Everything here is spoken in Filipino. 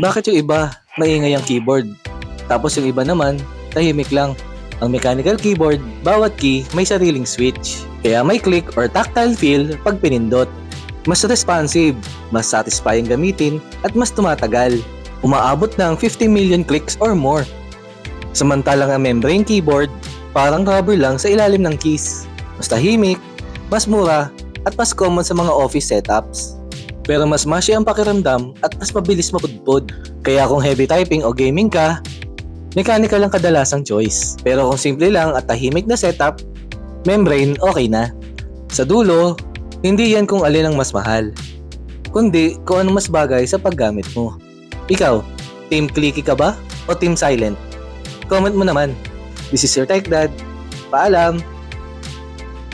Bakit yung iba, maingay ang keyboard? Tapos yung iba naman, tahimik lang. Ang mechanical keyboard, bawat key may sariling switch. Kaya may click or tactile feel pag pinindot. Mas responsive, mas satisfying gamitin, at mas tumatagal. Umaabot ng 50 million clicks or more. Samantalang ang membrane keyboard, parang rubber lang sa ilalim ng keys. Mas tahimik, mas mura, at mas common sa mga office setups. Pero mas mashy ang pakiramdam at mas mabilis mapudpod. Kaya kung heavy typing o gaming ka, mechanical ang kadalasang choice. Pero kung simple lang at tahimik na setup, membrane okay na. Sa dulo, hindi yan kung alin ang mas mahal, kundi kung ano mas bagay sa paggamit mo. Ikaw, team clicky ka ba o team silent? Comment mo naman. This is your Tech Dad. Paalam!